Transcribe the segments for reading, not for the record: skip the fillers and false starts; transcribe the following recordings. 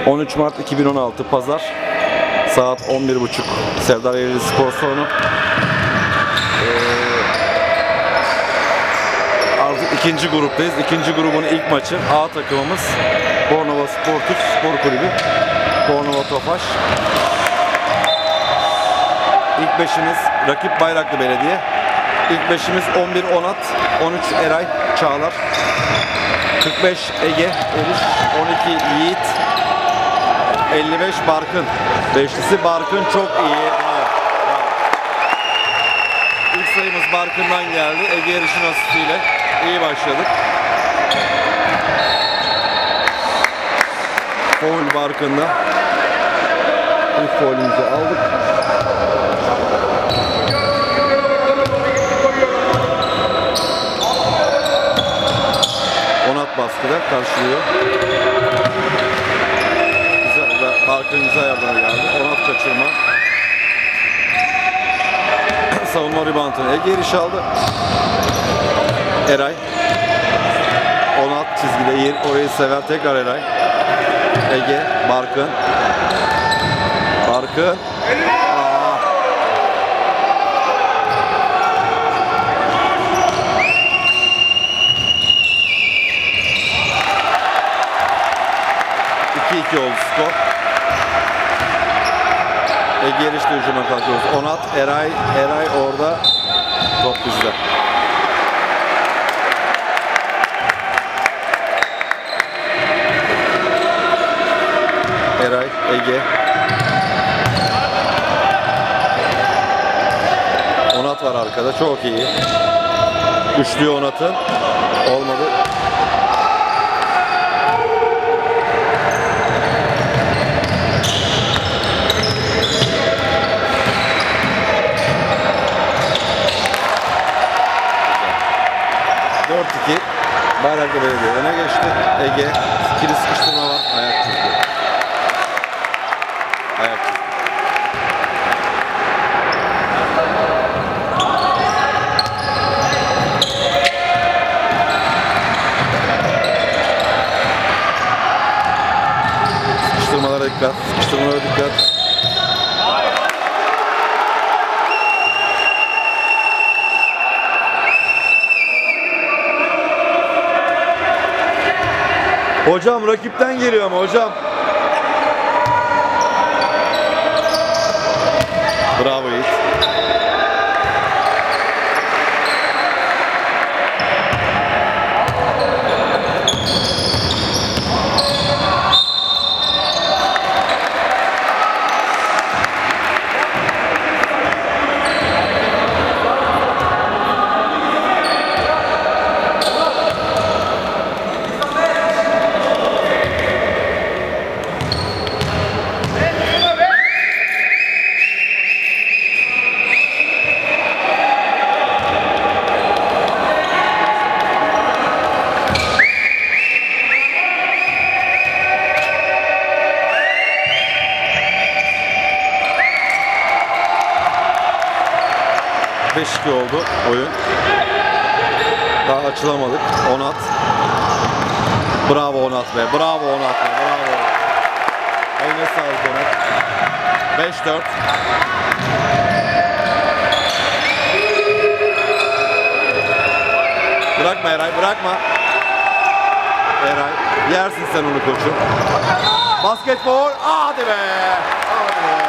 13 Mart 2016 Pazar saat 11.30 Serdar Ereğli Spor Salonu. Artık ikinci gruptayız. İkinci grubun ilk maçı A takımımız Bornova Sportif Spor Kulübü, Bornova Tofaş. İlk beşimiz rakip Bayraklı Belediye. İlk beşimiz 11 Onat, 13 Eray Çağlar, 45 Ege Eriş, 12 Yiğit, 55 Barkın. Beşlisi Barkın çok iyi. Bravo. İlk sayımız Barkın'dan geldi. Ege Eriş'in asistiyle iyi başladık. Foul Barkın'da. İlk foul'ümüzü aldık. Onat baskıda karşılıyor. Barkın güzel yardıma geldi. Onat kaçırma. Savunma ribantını Ege Eriş aldı. Eray. Onat çizgide orayı sever. Tekrar Eray. Ege. Barkın. Barkın. oldu skor. Ege Eriş de hücuma kalkıyoruz. Onat, Eray orada. Top bizde. Eray, Ege. Onat var arkada. Çok iyi. Üçlü Onat'ın. Olmadı. Bayraklı Belediye öne geçti. Ege, ikili sıkıştırma var. Ayak çizgi. Ayak çizgi. Sıkıştırmalara dikkat. Sıkıştırmalara dikkat. Hocam rakipten geliyor ama hocam. Bravo Yiğit. Beşikli oldu oyun. Daha açılamadık. Onat. Bravo Onat be. Bravo Onat be. Bravo. Eline sağlık Onat. 5-4. Bırakma Eray. Bırakma. Eray. Yersin sen onu koçum. Basketbol. Hadi be. Hadi be.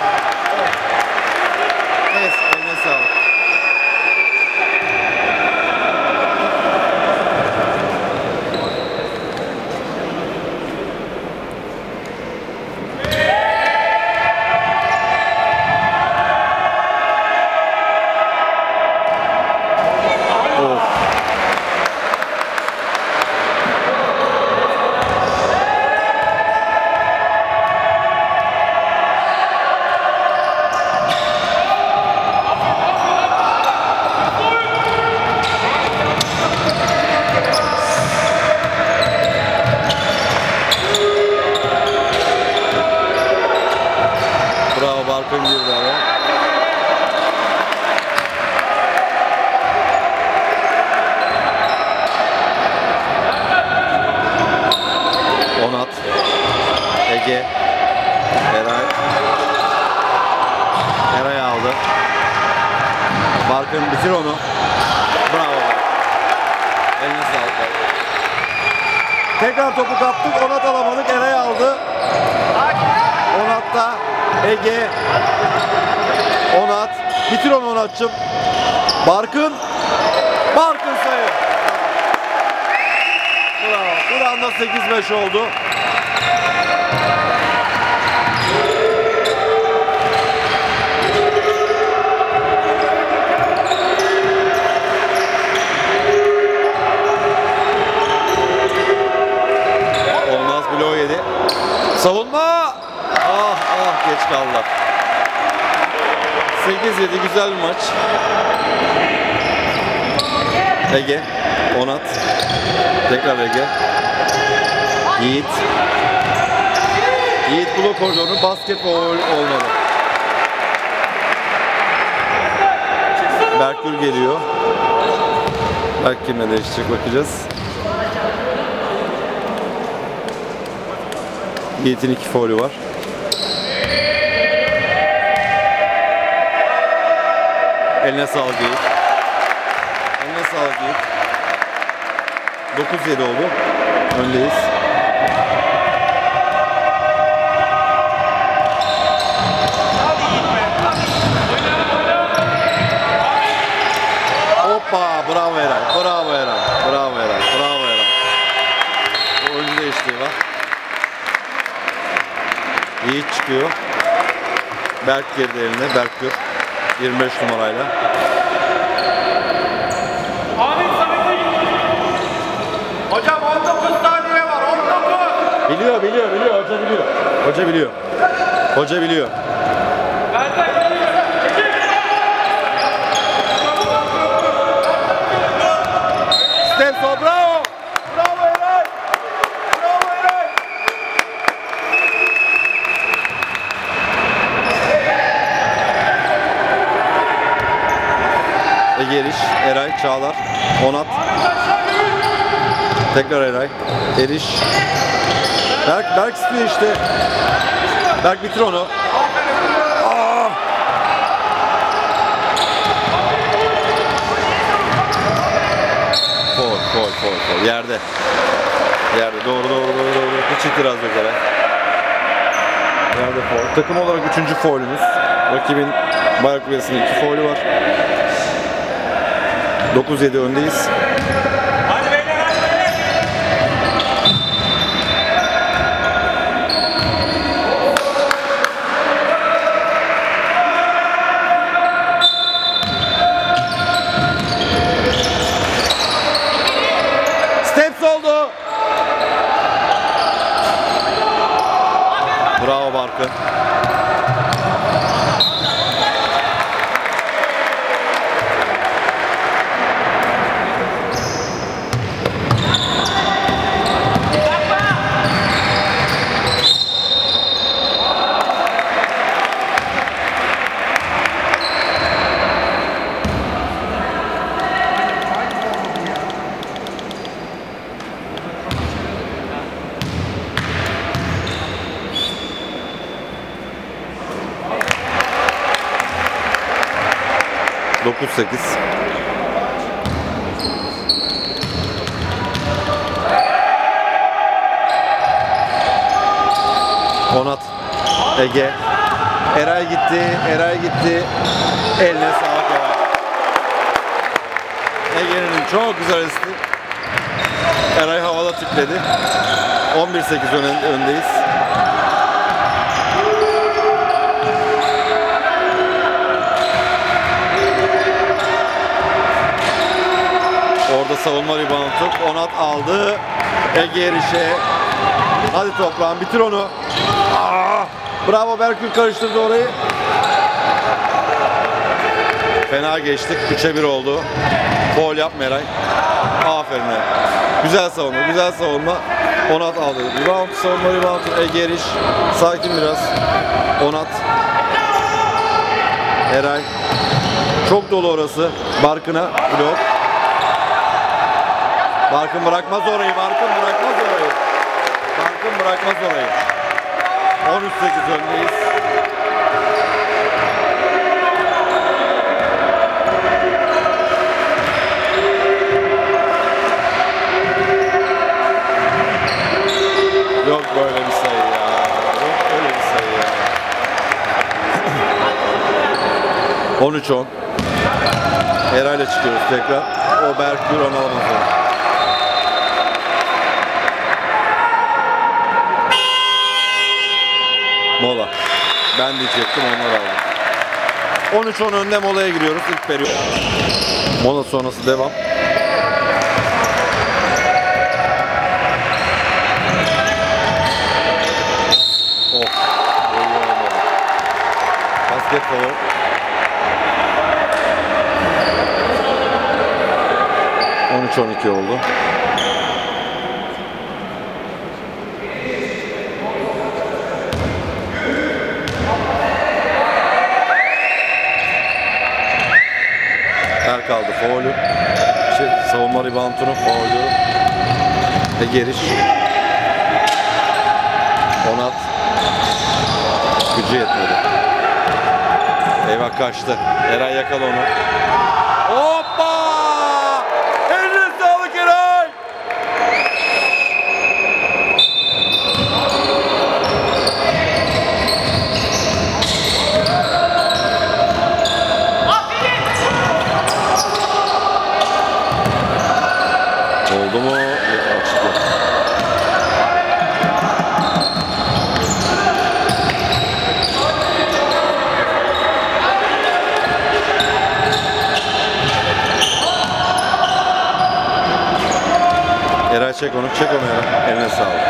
Neyse. Eline sağlık. Barkın girdi araya. Onat, Ege, Barkın bitir onu. Bravo. Eline sağlık. Tekrar topu kaptık. Onat alamadık. Eray aldı. Onat'ta Ege. Onat. Bitir onu Onat'cığım. Barkın. Barkın sayı. Bravo. Bu anda 8-5 oldu. Olmaz, bloğu yedi. Savunma. Ah ah, geç kaldılar. 8-7, güzel bir maç. Ege, Onat, tekrar Ege, Yiğit. Yiğit blok koridorunu, basketbol olmalı. Berkgül geliyor. Berk kimle değişecek bakacağız. Yiğit'in 2 faulü var. Eline sağlık Yiğit. Eline sağlık Yiğit. 9-7 oldu. Öndeyiz. Hoppa! Bravo Eray. Bravo Eray. Bravo Eray. Bravo Eray. O oyuncu değişikliği var. Yiğit çıkıyor. Berk girdi eline. Berkgül. 25 numarayla. Hocam 19 saniye var, 19. Biliyor hoca biliyor. Hoca biliyor. Hoca biliyor. Stepso, bravo. Bravo Eray. Bravo Eray. Ege Eriş, Eray, Çağlar, Onat. Tekrar Eray, Eriş. Berk istiyor işte. Berk bitir onu. Aa! Foul. Yerde. Doğru. Hiç itiraz yok Eray. Yerde foul. Takım olarak 3. faulümüz. Rakibin Bayrak Kulesi'nin 2 faulü var. 9-7 öndeyiz. Hadi beyler, Steps oldu. Bravo Barkın. Dokuz 8. Onat, Ege, Eray gitti. Eline sağlık Eray. Ege'nin çok güzel isti. Eray havada tipledi. 11-8 öndeyiz. Orada savunma reboundu. Onat aldı. Ege Eriş'e. Hadi toprağım, bitir onu. Aa, bravo, Berkgül karıştırdı orayı. Fena geçtik. 3'e 1 oldu. Foul yapma Eray. Aferin Eray. Güzel savunma. Onat aldı. Rebound, savunma reboundu. Ege Eriş. Sakin biraz. Onat. Eray. Çok dolu orası. Barkın'a blok. Barkın bırakmaz orayı. 13-8 öndeyiz. Yok böyle bir sayı ya. Yok öyle bir sayı ya. 13-10. Eray'la çıkıyoruz tekrar. O Berkgür onu alamaz onu. Mola. Ben diyecektim, onlar aldı. 13-10 önde molaya giriyoruz ilk periyot. Mola sonrası devam. Basket foul. ...13-12 oldu. Kaldı faulü. Savunma reboundunu faulü. Ve geriş. Onat. Gücü yetmedi. Eyvah kaçtı. Eray yakala onu. Hoppa! Eline sağlık Eray! Oldu mu? Açık yok. Eray çek onu, çek onu Eray. Eline sağlık.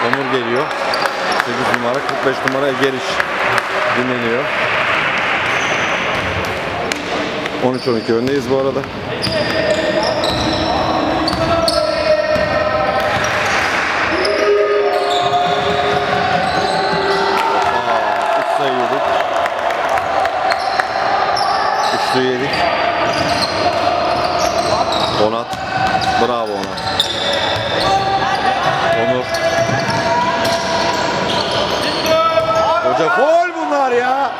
Onur geliyor. 8 numara, 45 numaraya geliş dinleniyor. 13-12 öndeyiz bu arada. Üçlü yedik. Onat. Bravo Onat. Onur. Hoca faul bunlar ya.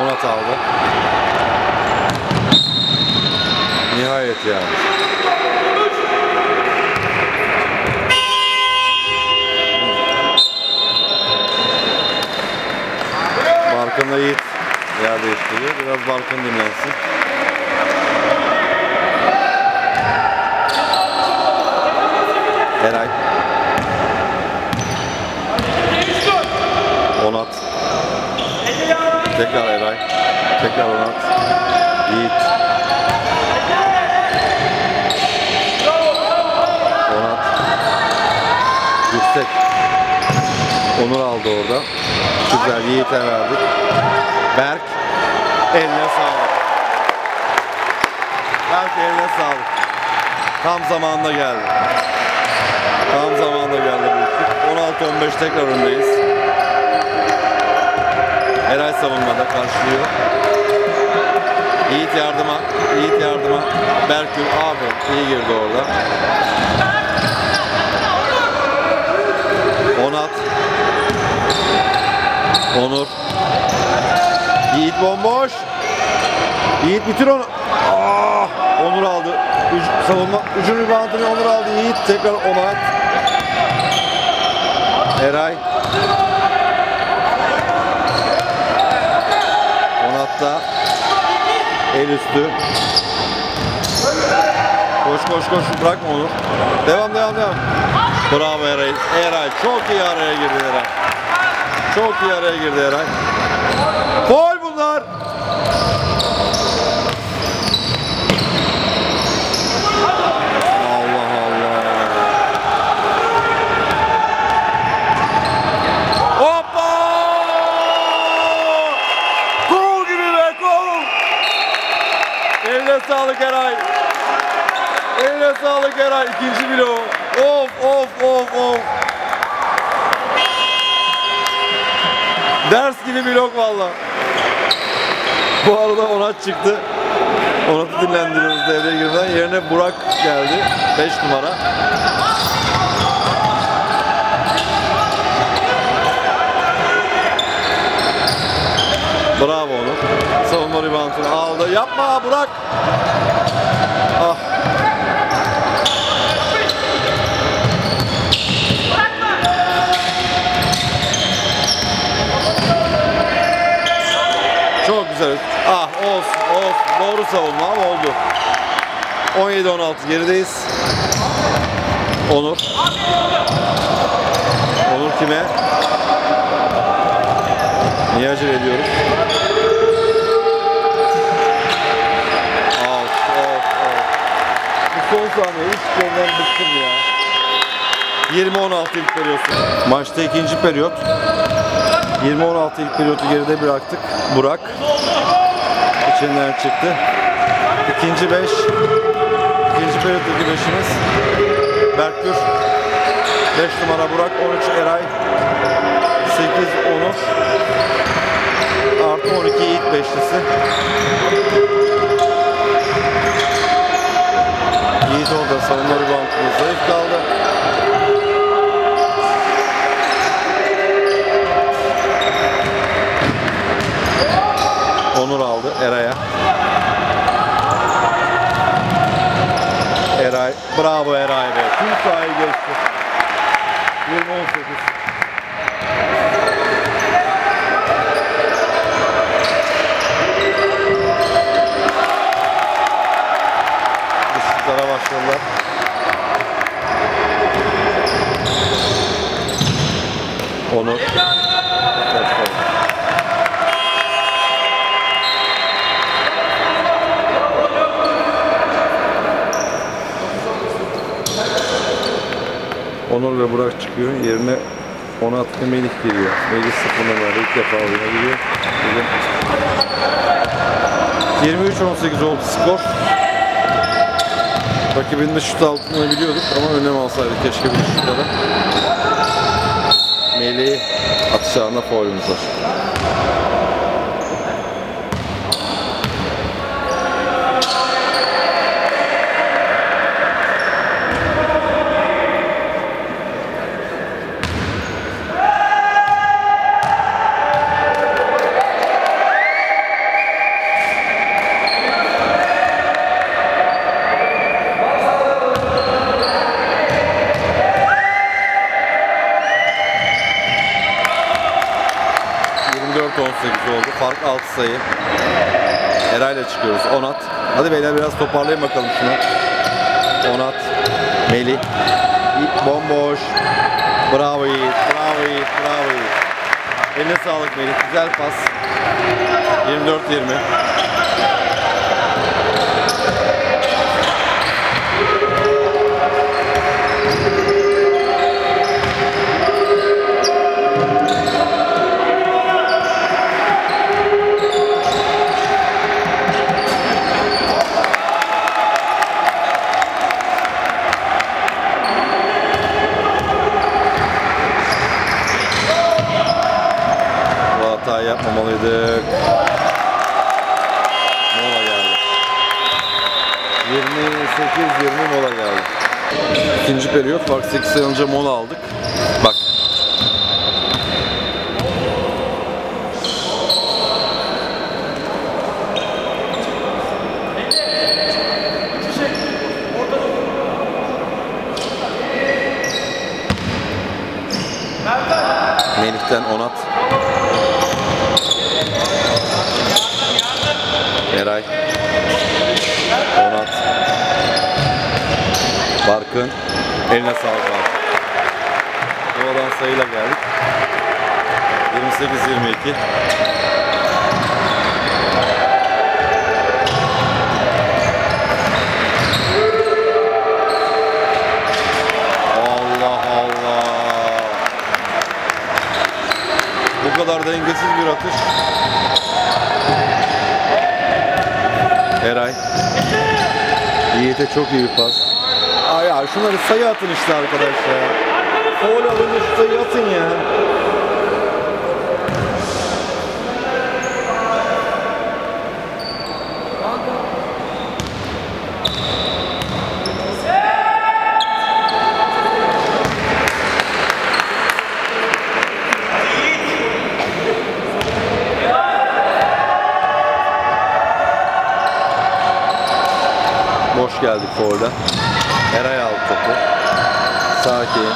Onat aldı. Nihayet yani. Barkın'la Yiğit yer değiştiriyor. Biraz Barkın dinlensin. Eray. Onat. Tekrar Eray. Tekrar Onat. Yiğit. Onat. Yüksek. Onur aldı orada. Güzel, Yiğit'e verdik. Berk. Eline sağlık. Berk eline sağlık. Tam zamanında geldi. Tam zamanında geldi bu ikili. 16-15 tekrar öndeyiz. Eray savunmada karşılıyor. Yiğit yardıma. Yiğit yardıma. Berkül abi iyi girdi orada. Onat. Onur. Yiğit bomboş. Yiğit bitir onu. Onur aldı. Savunma ucun ribantını Onur aldı. Yiğit tekrar Onat. Eray. Onat'ta. El üstü. Koş bırakma Onur. Devam. Bravo Eray. Eray çok iyi araya girdi Eray. Çok iyi araya girdi Eray. Gol bunlar. Allah Allah. Hoppa! Gol gibi be, gol. Eline sağlık Eray. Eline sağlık Eray. İkinci bloğu. Of. Ders gibi blok valla. Bu arada Onat çıktı. Onat'ı dinlendiriyoruz devreye girmeden. Yerine Burak geldi. 5 numara. Bravo Onur. Savunma reboundunu aldı. Yapma Burak. Ah. Çok güzel. Ah olsun. Doğru savunma ama oldu. 17-16 gerideyiz. Onur. Onur kime? Niye acele ediyoruz? Bu son saniye hiç golden bıktım ya. 20-16 ilk periyotu. Maçta ikinci periyot. 20-16 ilk periyotu geride bıraktık. Burak içinden çıktı. İkinci 5. İkinci periyottaki 5'imiz Berkgür. 5 numara Burak, 13 Eray, 8 Onur, artı 12 Yiğit beşlisi. Yiğit orada savunma reboundunda zayıf kaldı. Onur aldı Eray'a. Eray, bravo Eray be. Tüm sahayı geçti. 20-18. Dışlıklara başladılar. Onur. Onur ve Burak çıkıyor. Yerine Onat ve Melih giriyor. Melih 0 numarada ilk defa oyuna giriyor. 23-18 oldu skor. Rakibinin de şut altını biliyorduk ama önlem alsaydı keşke bir şutlara. Melih atış ağında faulümüz var. oldu. Fark 6 sayı. Eray'la çıkıyoruz. Onat. Hadi beyler biraz toparlayın bakalım şunu. Onat. Melih. Bomboş. Bravo Yiğit. Bravo Yiğit. Bravo Yiğit. Eline sağlık Melih. Güzel pas. 24-20. Hata yapmamalıydık. Mola geldi. 28-20 mola geldi. İkinci periyot fark 8 sayı önce mola aldık. Bak. Melih'ten Onat. Eray. Onat. Barkın. Eline sağlık abi. Doğadan sayıyla geldik. 28-22. Allah Allah. Bu kadar dengesiz bir atış. Eray. Yiğit'e çok iyi bir pas. Aa ya şunları sayı atın işte arkadaşlar. Foul alınca şu sayı atın ya. Boş geldik faulden. Eray aldı topu. Sakin.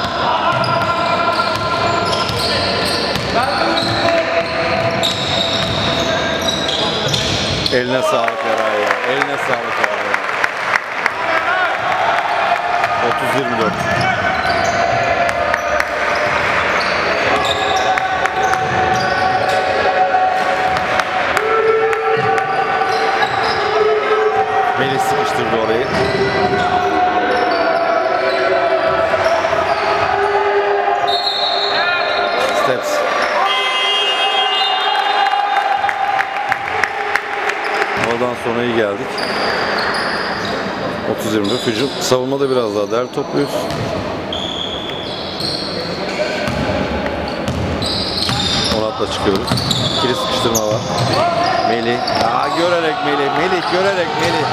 Eline sağlık Eray ya. Eline sağlık Eray. 30-24. Melih sıkıştırdı orayı. Steps. Oradan sonra iyi geldik. 30-24 hücum. Savunmada biraz daha değerli topluyoruz. Onat'la çıkıyoruz. İkili sıkıştırma var. Melih. Görerek Melih. Melih görerek Melih.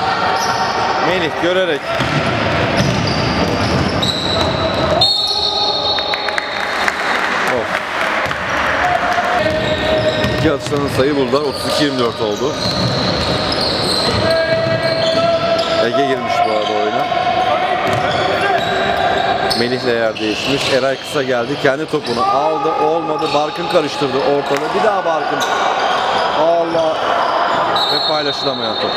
Melih görerek. İki atışların sayı buldular. 32-24 oldu. Ege girmiş bu arada oyuna. Melih'le yer değişmiş. Eray kısa geldi. Kendi topunu aldı. Olmadı. Barkın karıştırdı ortalığı. Bir daha Barkın. Allah. Ve paylaşılamayan top.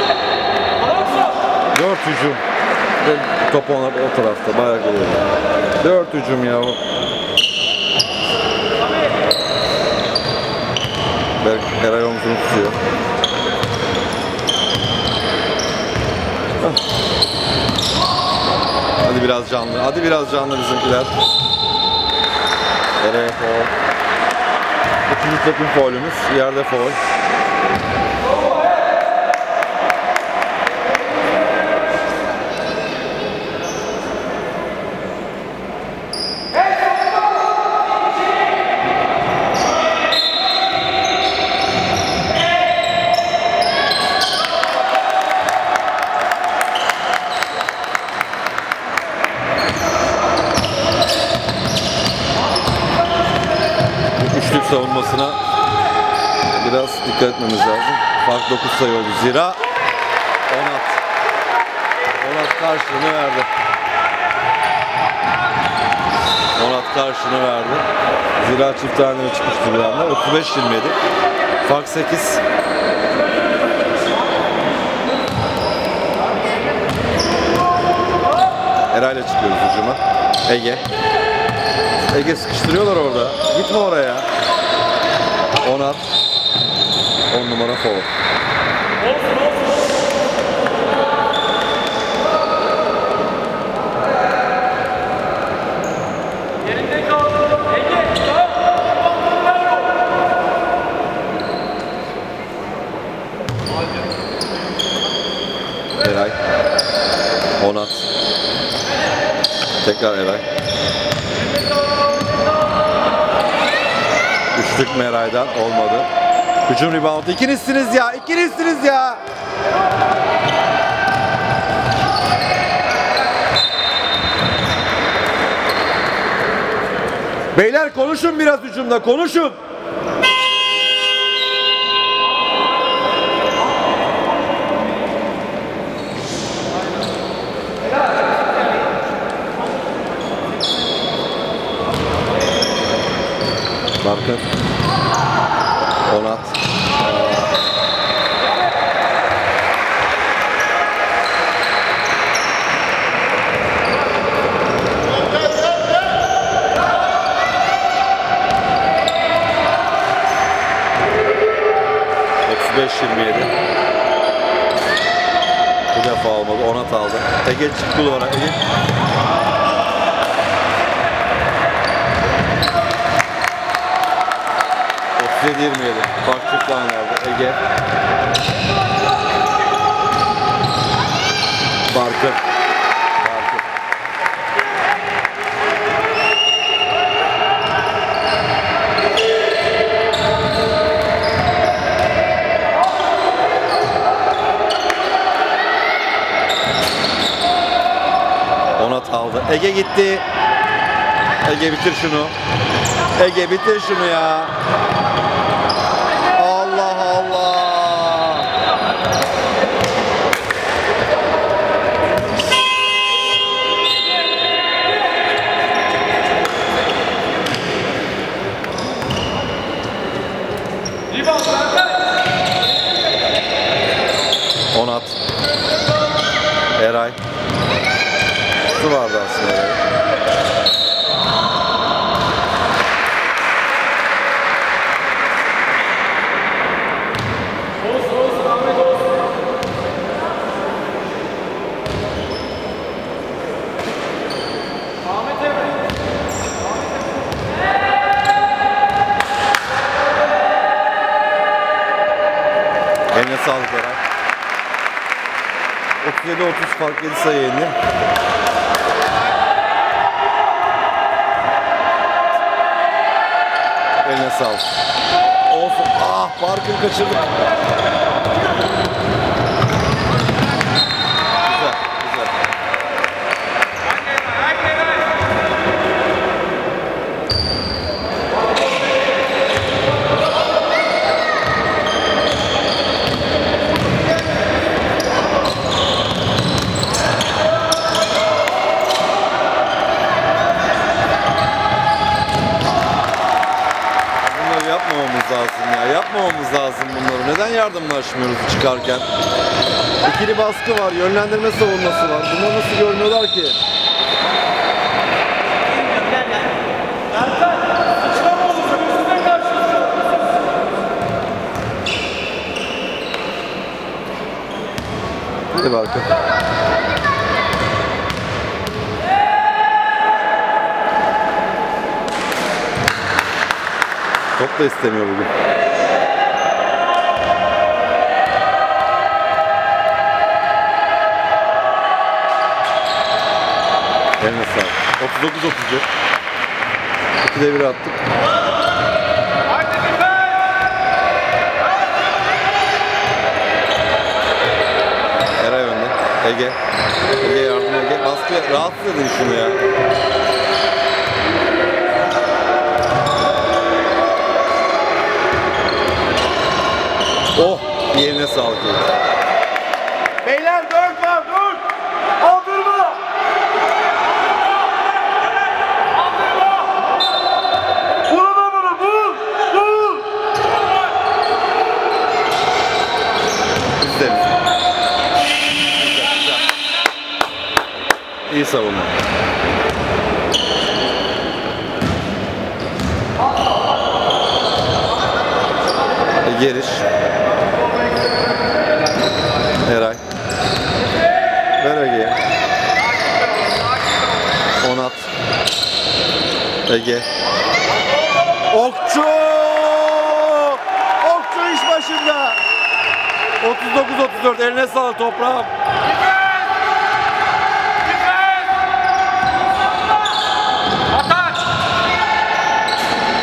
4 hücum. Ve top o tarafta. Bayağı geliyor. 4 hücum ya. Eray omzunu tutuyor. Hadi biraz canlı. Hadi biraz canlı bizimkiler. Eray'a faul. İkinci takım faulümüz. Yerde faul. Savunmasına biraz dikkat etmemiz lazım. Fark 9 sayı oldu. Zira Onat karşılığını verdi. Onat karşılığını verdi. Zira çift haneye çıkmıştı bir anda. 35-27. Fark 8. Eray'la çıkıyoruz hücuma. Ege sıkıştırıyorlar orada. Gitme oraya. Onat 10 numara faul. Eray. Onat. Tekrar Eray. Üçlük Meray'dan olmadı. Hücum reboundu. İkinizsiniz ya. İkinizsiniz ya. Beyler konuşun biraz hücumda. Konuşun. Barkın. Onat. Bu defa olmadı. Onat aldı. Ege çıktı duvara. Ege. %27. Farklı puan aldı. Ege. Barkın. Onat aldı. Ege gitti. Ege bitir şunu. Ege bitir şunu ya. Allah Allah. Eline sağlık Eray. 37-30 fark 7 sayı indi. Eline sağlık. Olsun. Ah, Barkın kaçırdık. Güzel, güzel. Yapmamamız lazım ya. Yapmamamız lazım bunları. Neden yardımlaşmıyoruz çıkarken? İkili baskı var, yönlendirme savunması var. Bunları nasıl görmüyorlar ki? Hadi Barkın. Top da istemiyor bugün. Eline sağlık. 39-34. 2'de 1 attık. Eray önde. Ege. Ege yardım Ege. Baskı rahatsız edin şunu ya. Oh, yerine sağlık. Beyler dönme, dur. Aldırma. Aldırma. Vurma bunu, vur. Vur. Güzel. Güzel. İyi savunma. Geliş. Eray. Ver Ege'ye. Onat. Ege. Okçu! Okçu iş başında. 39-34. Eline sağlık toprağım.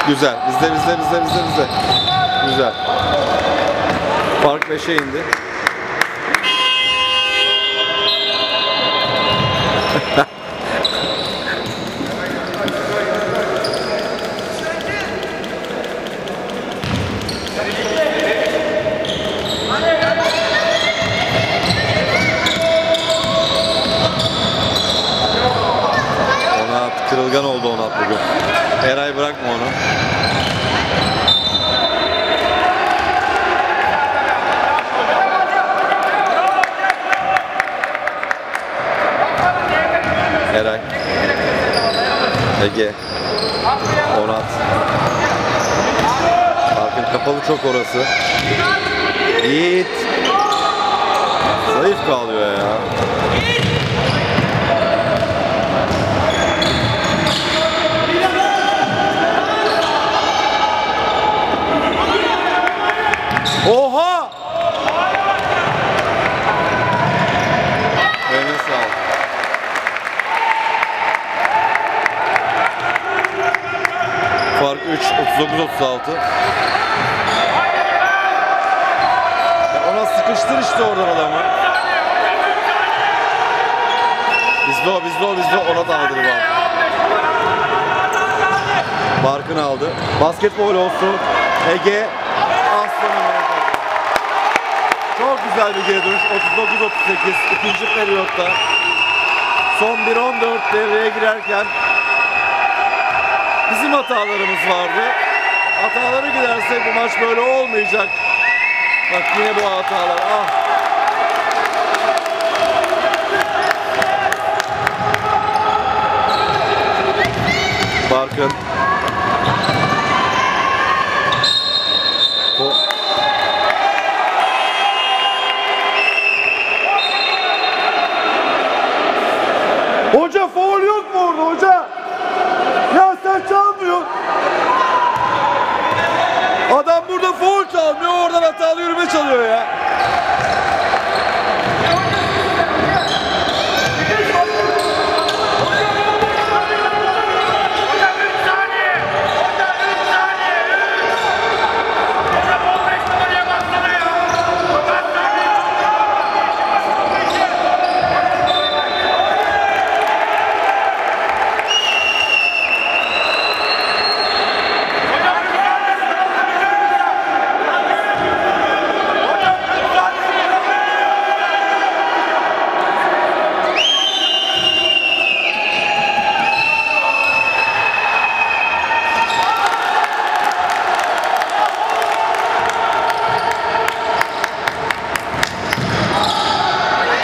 Güzel. Bizde. Güzel. Fark 5'e indi. Onat kırılgan oldu Onat bugün. Eray bırakma onu. Eray. Ege. Onat. Bakın kapalı çok orası. Yiğit. Zayıf kalıyor ya. Oha! Eline sağlık. Fark 3, 39-36. Ona sıkıştır işte oradan adamı. Bizde o. Ona da aldı bak. Barkın aldı. Basketbol olsun. Ege. Aslanım. Çok güzel bir geri dönüş. 39-38. İkinci periyotta. Son 1-14 devreye girerken bizim hatalarımız vardı. Hataları gidersek bu maç böyle olmayacak. Bak yine bu hatalar. Ah. Barkın. Hoca faul yok mu orada hoca? Ya sen çalmıyor. Adam burada faul çalmıyor, oradan hatalı yürüme çalıyor ya.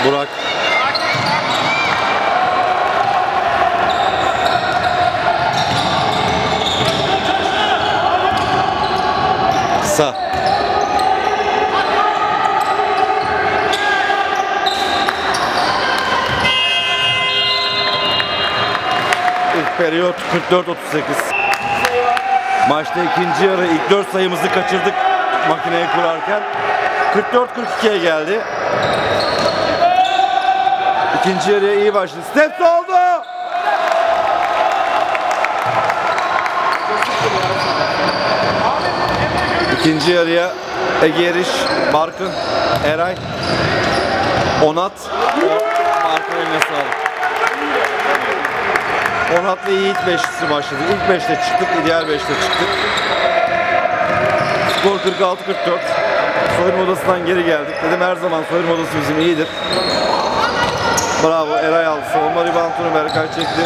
Burak. Kısa. İlk periyot 44-38. Maçta ikinci yarı ilk 4 sayımızı kaçırdık makineyi kurarken. 44-42'ye geldi. İkinci yarıya iyi başladı. Steps oldu. İkinci yarıya Ege Eriş, Barkın, Eray, Onat. Barkın eline sağlık. Onat'la Yiğit beşlisi başladı. İlk 5'te çıktık, ideal 5'te çıktık. Skor 46-44. Soyunma odasından geri geldik. Dedim her zaman soyunma odası bizim iyidir. Bravo, Eray aldı. Savunma ribantını Berkay çekti.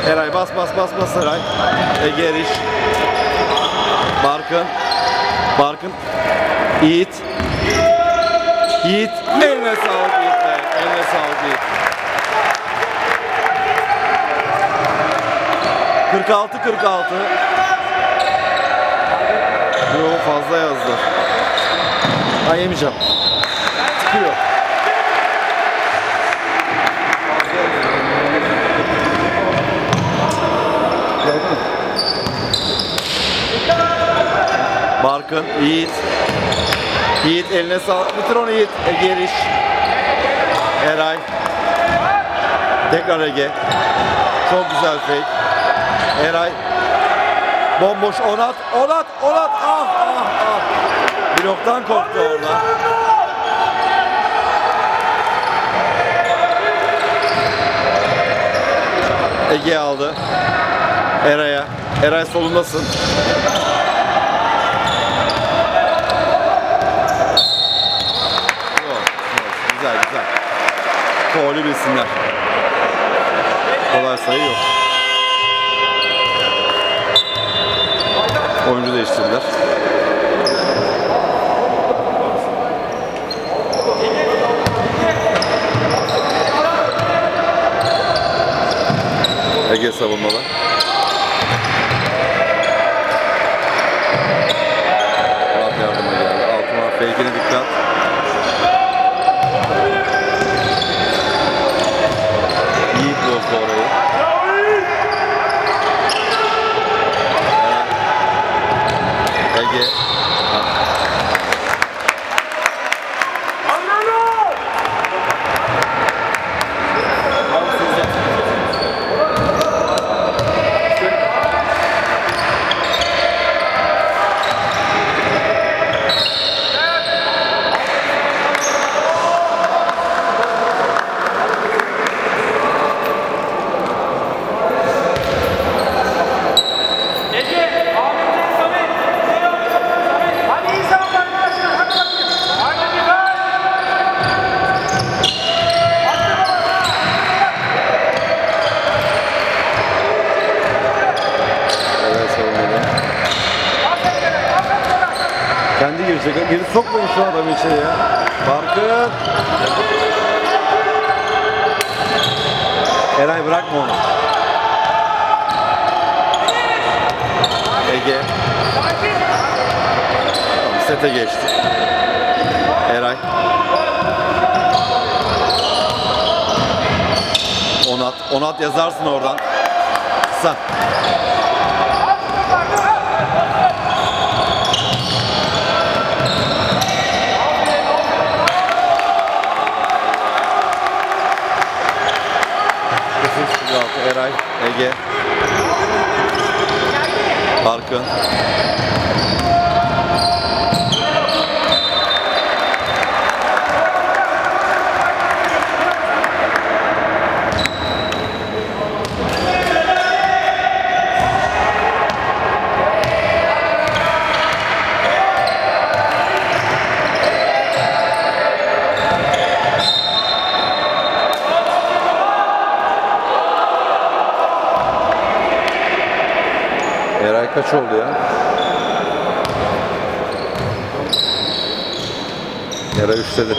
Eray bas Eray. Ege Eriş. Barkın. Yiğit. Eline sağlık Yiğit be. Eline sağlık Yiğit. 46-46. Yo fazla yazdı. Ben yemeyeceğim. Çıkıyor. Barkın, Yiğit eline sağlık. Bitir onu Yiğit. Ege Eriş. Eray. Tekrar Ege. Çok güzel fake. Eray. Bomboş Onat. Ah. Bloktan korktu orada. Ege aldı. Eray'a. Eray solundasın. Güzel. Faulü bilsinler. Kolay sayı yok. Oyuncu değiştirdiler. Ege savunmalı. Murat yardıma geldi. Altına fake'ine dikkat. Yiğit bozdu orayı. Ege. Kendi girecek. Geri sokmayın şu adamı içeri ya. Barkın. Eray bırakma onu. Ege. Tamam, sete geçti. Eray. Onat yazarsın oradan. Kısa. Eray, Ege, Barkın, Eray kaç oldu ya? Eray 3'tedir.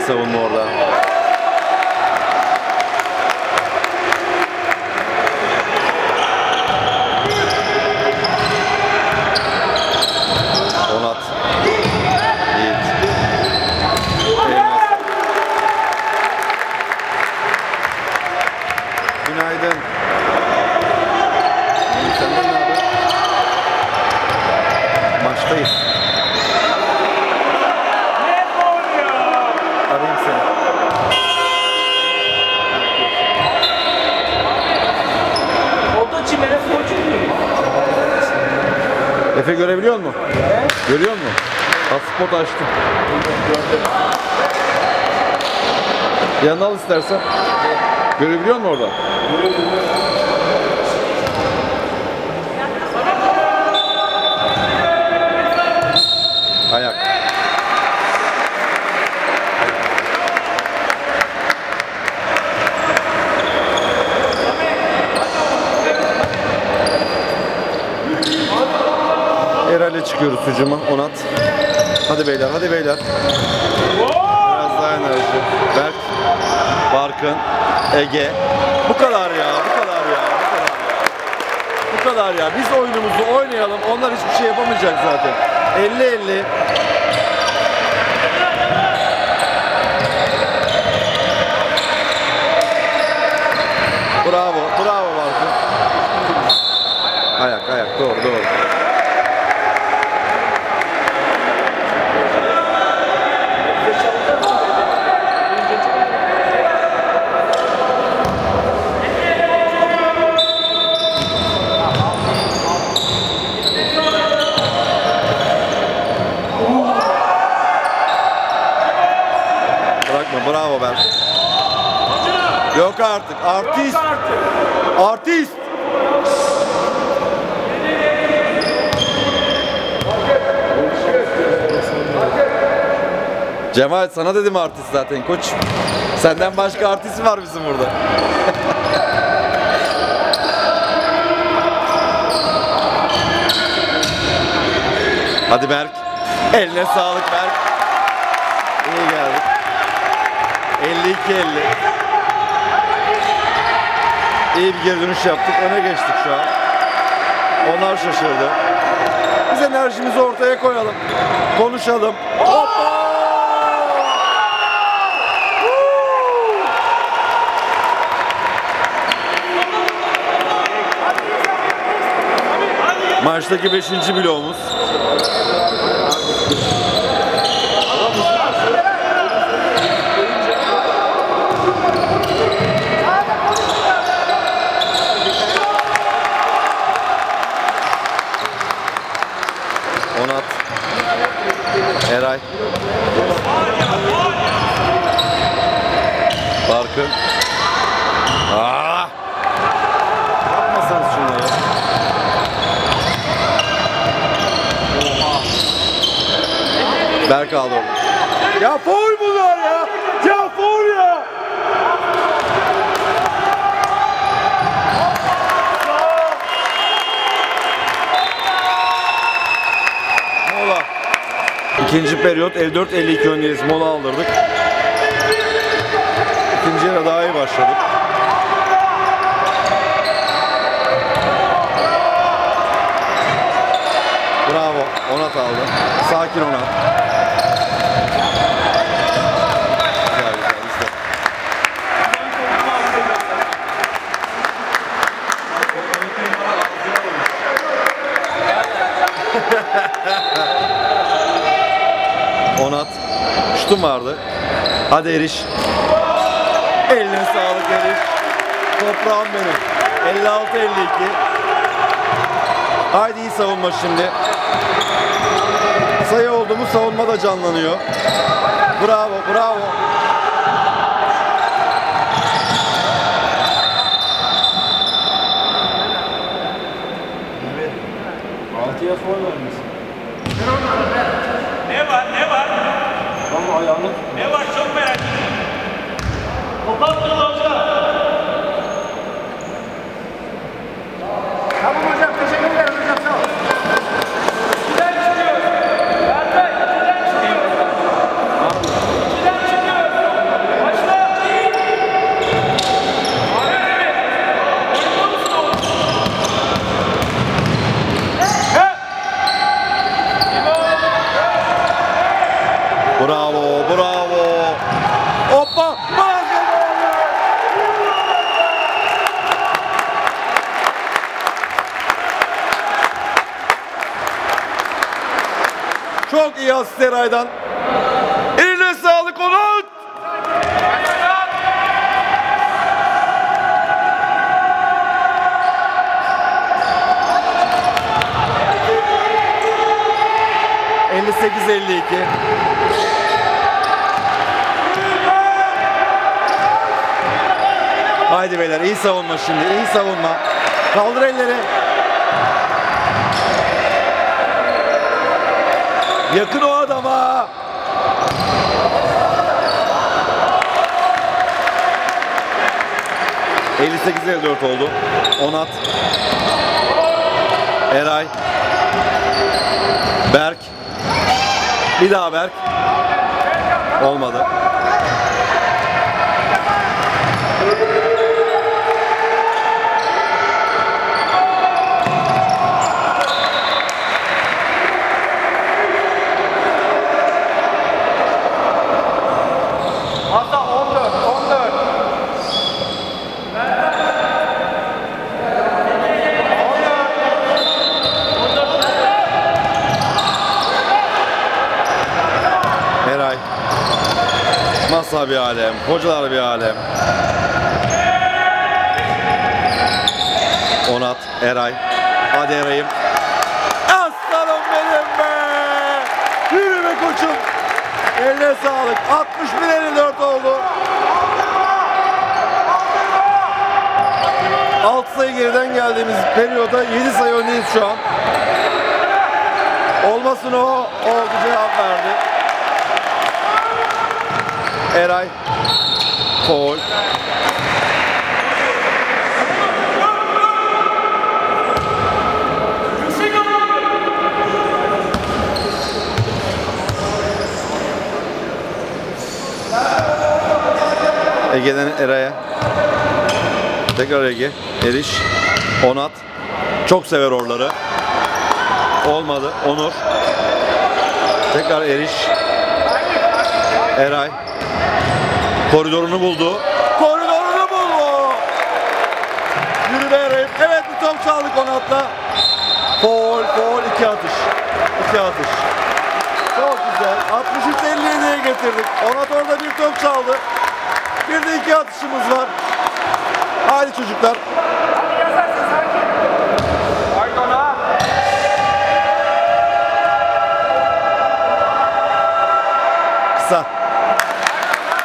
savunma orada. Onat. Yiğit. Elmas. Günaydın. Senden ne haber? Maçtayız. Arayayım seni. Efe görebiliyor musun? Görüyor musun? Hotspot açtım. Yanına al istersen. Görebiliyor musun orada? Ayak. Eray'la çıkıyoruz hücuma. Onat. Hadi beyler, hadi beyler. Biraz daha enerji. Berk, Barkın, Ege. Bu kadar ya, bu kadar ya, bu kadar ya. Bu kadar ya. Biz oyunumuzu oynayalım. Onlar hiçbir şey yapamayacak zaten. 50-50. Bravo, bravo Barkın. Ayak, ayak. Doğru, doğru. Bravo Berk. Yok artık. Artist. Artist. Cemal sana dedim artist zaten koç. Senden başka artist var bizim burada. Hadi Berk. Eline sağlık Berk. İyi geldik. 52-50. İyi bir geri dönüş yaptık. Öne geçtik şu an. Onlar şaşırdı. Biz enerjimizi ortaya koyalım. Konuşalım. Hoppa! Maçtaki 5. bloğumuz. Onat, Eray, Barkın. Yapmasanız şunları. Berk aldı onu. Ya faul bunlar ya. Ya faul ya. Mola. İkinci periyot 54-52 öndeyiz. Mola aldırdık. İkinci yarı daha iyi başladık. Bravo. Onat aldı. Sakin Onat. Güzel güzel işte. Onat. Şutun vardı. Hadi Eriş. Eline sağlık Eriş. Toprağım benim. 56-52. Haydi iyi savunma şimdi. Sayı oldu mu savunma da canlanıyor. Bravo, bravo. Altıya faul vermiş. Ne var? Ne var? Ama ayağını... Ne var? Çok merak ediyorum. Kopattın hoca. Tamam hocam, teşekkür ederim hocam, sağ ol. İkiden çıkıyor. Berkay, ikiden çıkıyor. İkiden çıkıyor. Çok iyi asist Eray'dan. Eline sağlık Onat. ...58-52. Haydi beyler, iyi savunma şimdi, iyi savunma. Kaldır elleri. Yakın o adama. ...58-54 oldu. Onat. Eray. Berk. Bir daha Berk. Olmadı. Hatta 14. Eray. Masa bir alem, hocalar bir alem. Onat, Eray. Hadi Eray'ım. Aslanım benim be! Yürü be koçum. Eline sağlık. 61-54 oldu. 6 sayı geriden geldiğimiz periyoda 7 sayı öndeyiz şu an. Olmasın o. Oldu, cevap verdi. Eray. Foul. Ege'den Eray'a. Tekrar Ege. Eriş. Onat. Çok sever oraları. Olmadı. Onur. Tekrar Eriş. Eray. Koridorunu buldu. Koridorunu buldu. Yürü be Eray'ım. Evet, bir top çaldık Onat'la. Foul. 2 atış. 2 atış. Çok güzel. 63-57'ye getirdik. Onat orada bir top çaldı. Bir de 2 atışımız var. Haydi çocuklar. Haydi ona. Kısa.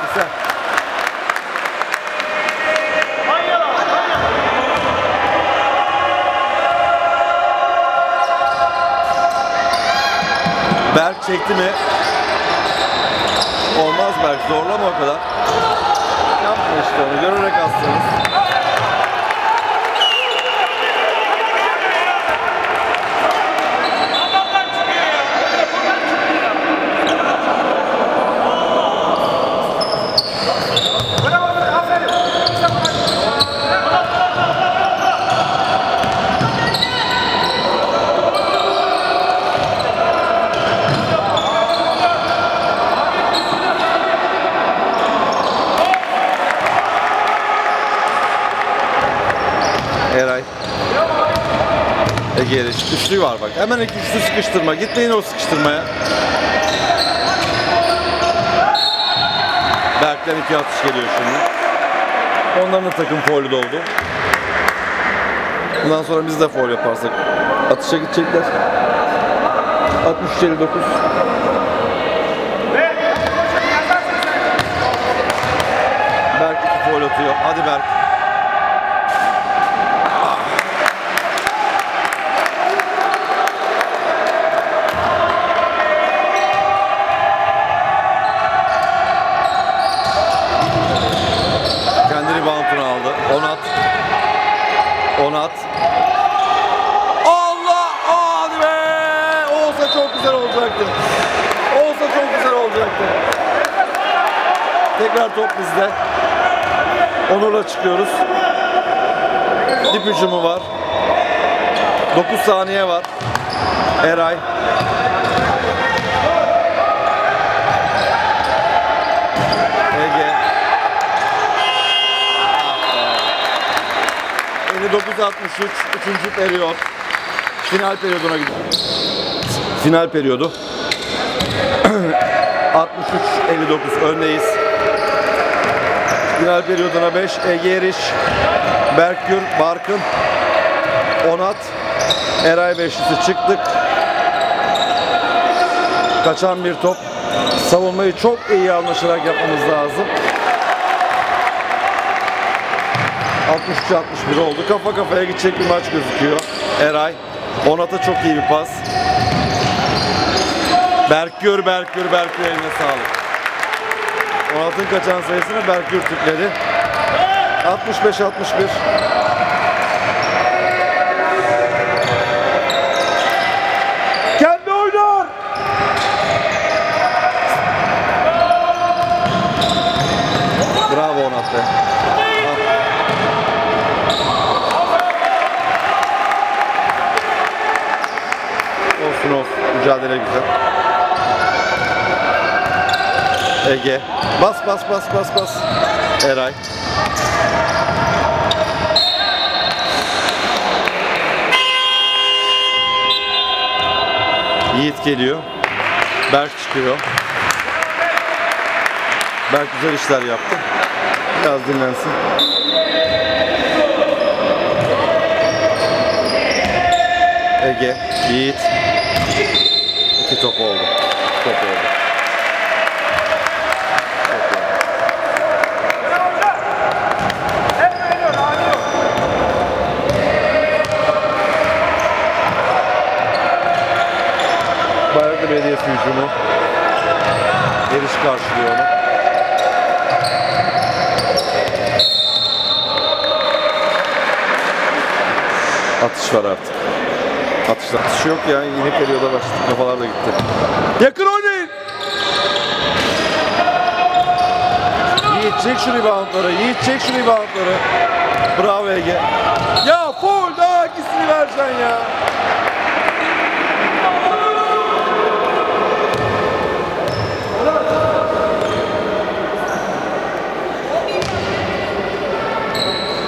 Kısa. Berk çekti mi? Olmaz Berk, zorlama o kadar. Yapma işte onu, görerek aslınız. Eray. Ege Eriş. Üçlü var bak. Hemen iki üçlü sıkıştırma. Gitmeyin o sıkıştırmaya. Berk'ten 2 atış geliyor şimdi. Onların da takım faulü doldu. Bundan sonra biz de faul yaparsak atışa gidecekler. 63-59. Berk 2 faul atıyor. Hadi Berk. Onat. Allah! Hadi be! Olsa çok güzel olacaktı. Olsa çok güzel olacaktı. Tekrar top bizde. Onur'la çıkıyoruz. Dip hücumu var. 9 saniye var. Eray. Ege. 59-63. 3. periyot. Final periyoduna gidiyor. Final periyodu. 63-59 öndeyiz. Final periyoduna 5. Ege Eriş, Berkgür, Barkın, Onat, Eray beşlisi çıktık. Kaçan bir top. Savunmayı çok iyi anlaşarak yapmamız lazım. 63-61 oldu. Kafa kafaya gidecek bir maç gözüküyor. Eray, Onat'a çok iyi bir pas. Berkgür eline sağlık. Onat'ın kaçan sayısını Berkgür tükledi. 65-61. Kendi oynar. Bravo Onat be. Olsun. Mücadele güzel. Ege. Bas. Eray. Yiğit geliyor. Berk çıkıyor. Berk güzel işler yaptı. Biraz dinlensin. Ege, Yiğit. 2 top oldu. Bayraklı Belediyesi hücumu. Eriş karşılıyor onu. Atış var artık. Atış yok ya. Yeni periyoda başladık. Kafalar da gitti. Yakın oynayın. Yiğit çek şu reboundları. Bravo Ege. Ya foul, daha hangisini vereceksin ya?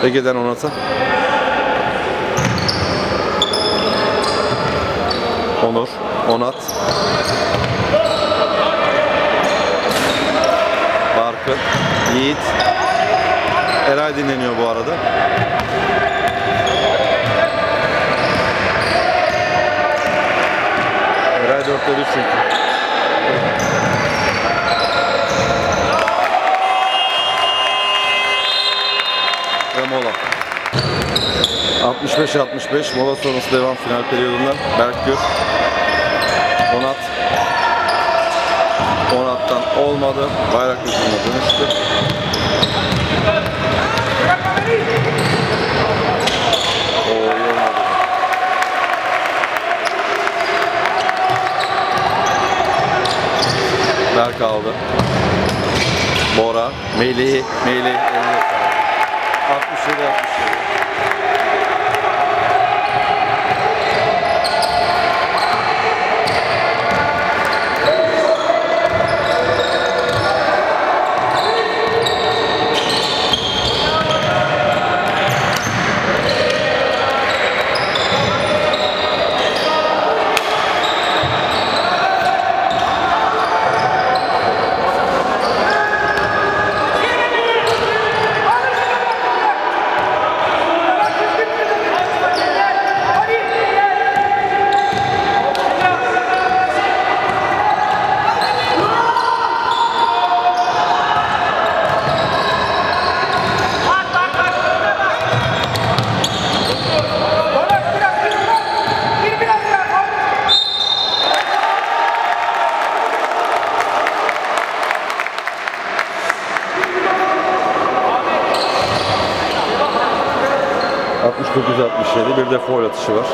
Ege'den Onat'a. Onur, Onat. Barkın, Yiğit. Eray dinleniyor bu arada. Eray 4'te 3 çünkü. Ve mola. 65-65 mola sonrası devam final periyodundan. Berkgür, Onat. Onat'tan olmadı. Bayrak hücumuna dönüştü. O iyi olmadı. Berk aldı. Bora, Melih. 67. Bir de foul atışı var.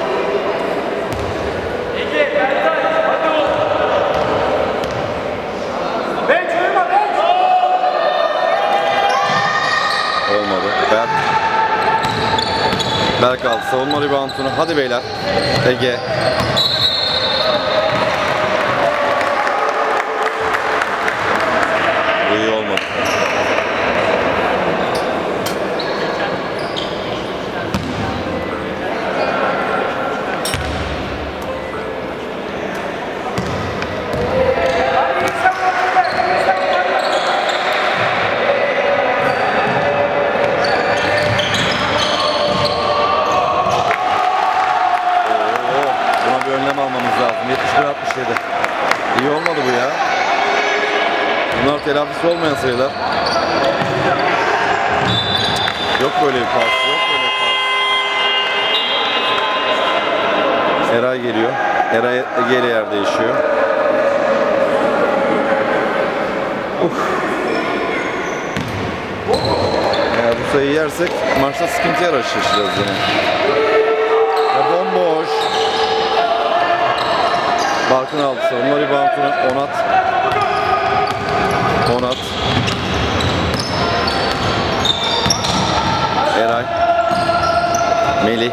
Olmadı. Berk aldı. Savunma reboundunu. Hadi beyler. Ege. Bu iyi olmadı. telafisi olmayan sayılar. Yok böyle bir pas. Yok böyle bir pas. Eray geliyor. Eray Ege ile yer değişiyor. Eğer bu sayıyı yersek maçta sıkıntıya yaşayacağız yine. Ya bomboş. Barkın aldı savunma reboundunu. Onat. Eray. Melih.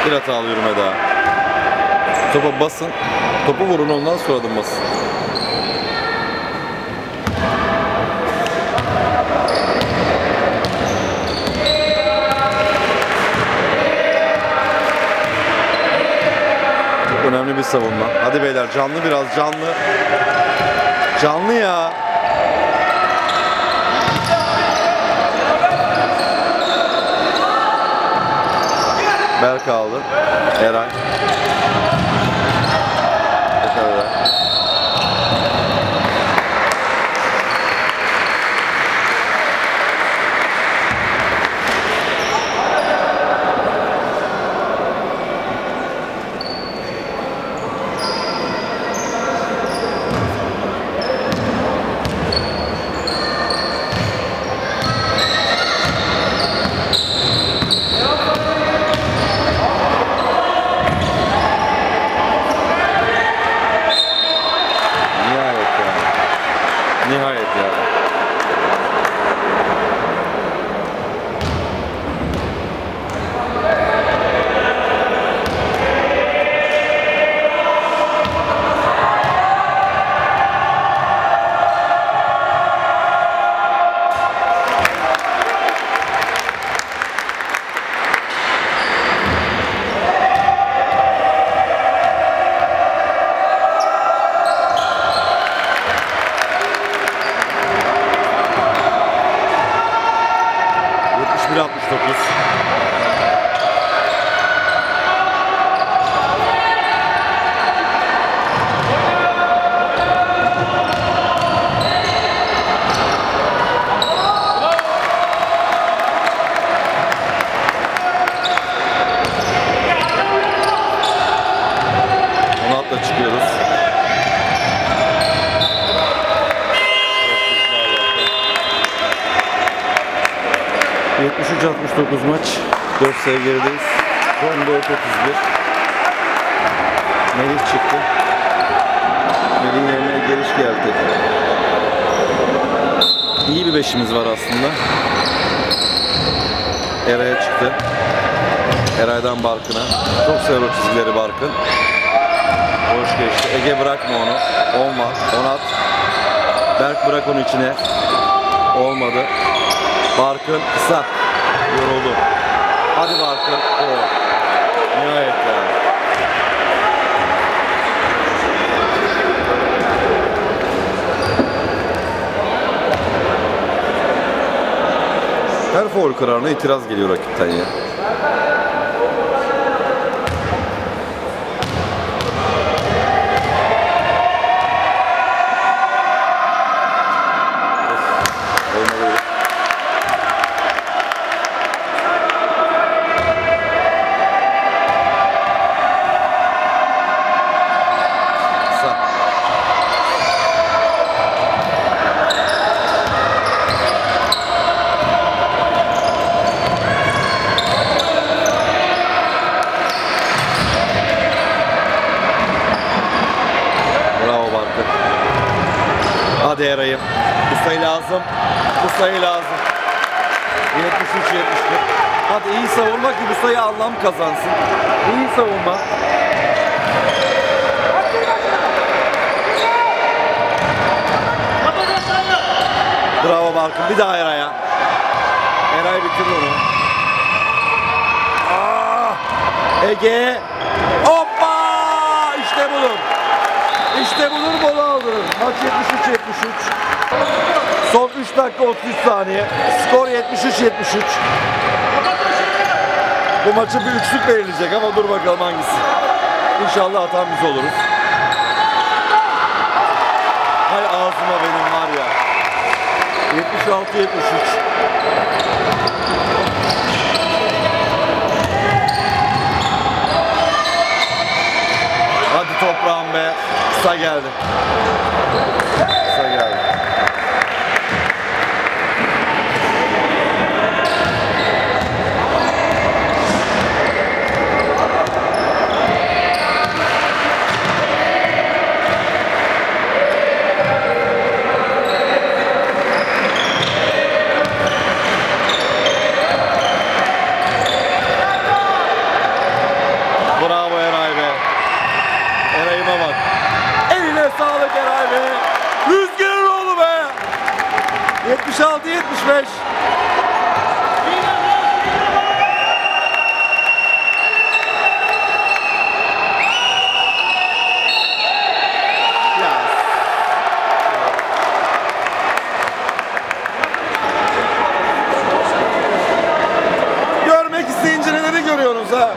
Bir hatalı yürüme daha. Topa basın. Topu vurun, ondan sonra adım basın. Çok önemli bir savunma. Hadi beyler, canlı biraz, canlı. Canlı ya. Berk aldı. Eray. Eray. Nihayet yani. Onat'la çıkıyoruz. ...73-69 maç. 4 sayı gerideyiz. 14-31. Melih çıktı. Melih'in yerine geliş geldi. İyi bir beşimiz var aslında. Eray'a çıktı. Eray'dan Barkın'a. Çok sever o çizgileri Barkın. Hoş geçti. Ege bırakma onu. Olmaz. Onat. Berk bırak onu içine. Olmadı. Barkın kısa. Yoruldu. Hadi Barkın. Nihayet yani. Her faul kararına itiraz geliyor rakipten ya. Hadi Eray'ım. Bu sayı lazım. Bu sayı lazım. 73-71. Hadi iyi savunma ki bu sayı anlam kazansın. İyi savunma. Bravo Barkın. Bir daha Eray'a. Eray bitir onu. Ege. Hoppa! İşte budur. İşte budur, gol aldı. Maç 73-73. Son 3 dakika 33 saniye. Skor 73-73. Bu maçı bir üçlük verilecek ama dur bakalım hangisi. İnşallah atan biz oluruz. ağzıma benim var ya. 76-73. Hadi toprağım be. Kısa geldi. Kısa geldi. Bravo Eray be. Eray'ıma bak. Eline sağlık Eray be. Rüzgarın oğlu be. 76-75. Görmek isteyince neleri görüyorsunuz ha?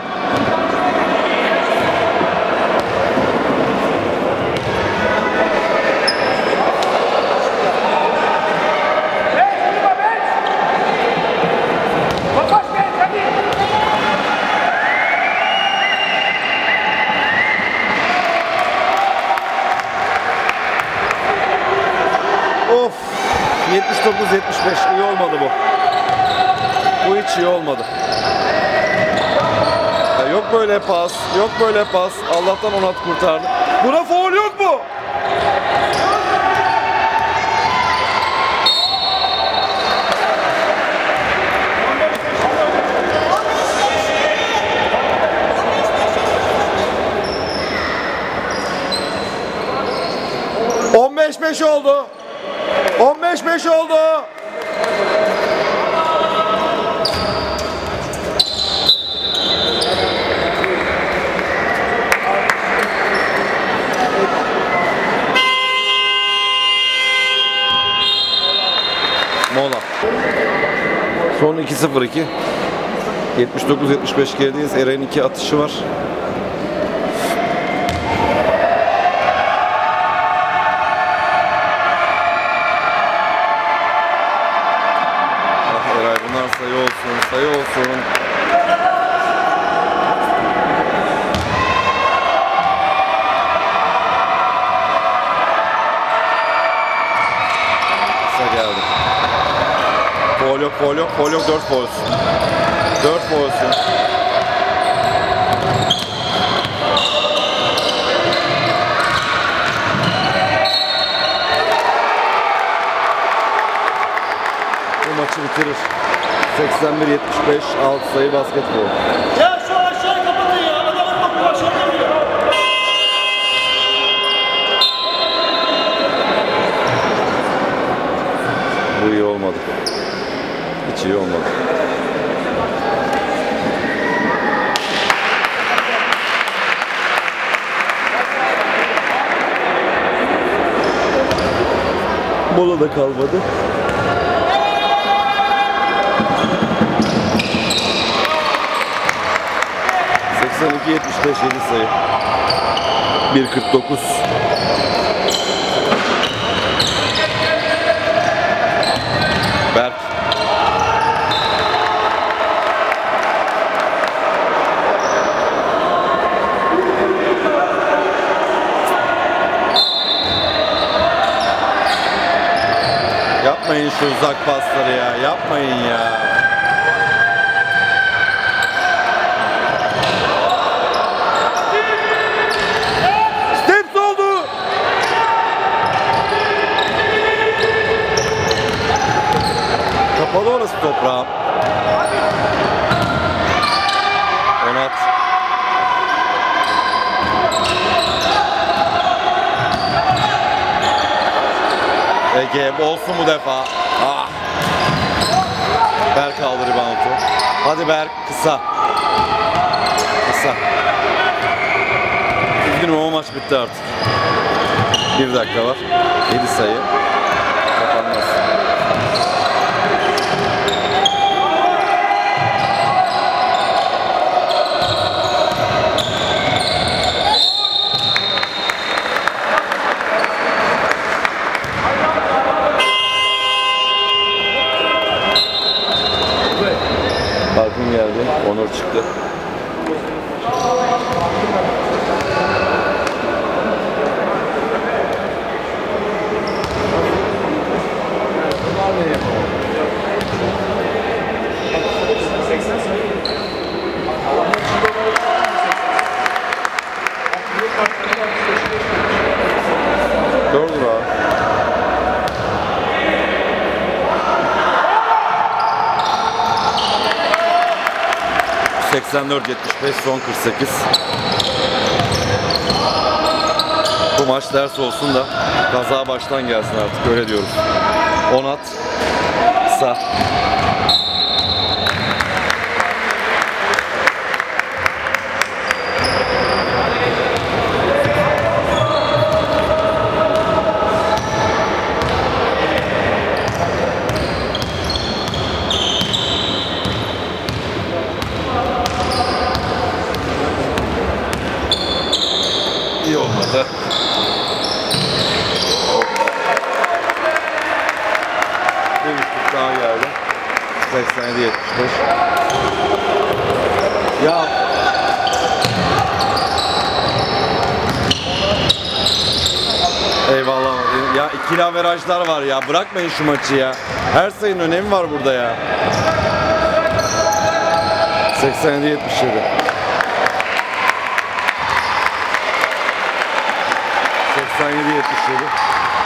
Of, 79-75 iyi olmadı bu. Bu hiç iyi olmadı. Ya yok böyle pas, yok böyle pas. Allah'tan Onat kurtardı. Buna faul yok mu? ...15-5 oldu. 15-5 oldu. Mola. Son 2-0-2. 79-75 gerideyiz. Eray'ın 2 atışı var. Ah Eray, bunlar sayı olsun, sayı olsun. Kısa geldi. Foul yok, foul yok, foul yok, 4 foulsun. 4 foulsun. Bu maçı bitirir. 81-75, 6 sayı basketbol. Ya şu aşağıyı kapatın ya. Adamın topu aşağıda duruyor. Bu iyi olmadı. Hiç iyi olmadı. Mola da kalmadı. ...82-75 7 sayı. 1.49. Berk. Yapmayın şu uzak pasları ya. Yapmayın ya. Steps oldu. Kapalı orası toprağım. Onat. Ege olsun bu defa. Ah. Berk aldı reboundu. Hadi Berk, kısa. Kısa. Üzgünüm ama maç bitti artık. 1 dakika var. 7 sayı. Kapanmaz. Foul çıktı. Doğrudur abi. ...84-75 son 48. Bu maç ders olsun da kaza baştan gelsin artık, öyle diyoruz. Onat sağ. İyi olmadı. Bir buçuk daha geldi. 87-75. Ya eyvallah. Ya ikili averajlar var ya. Bırakmayın şu maçı ya. Her sayının önemi var burada ya. 87-77. ...87-77.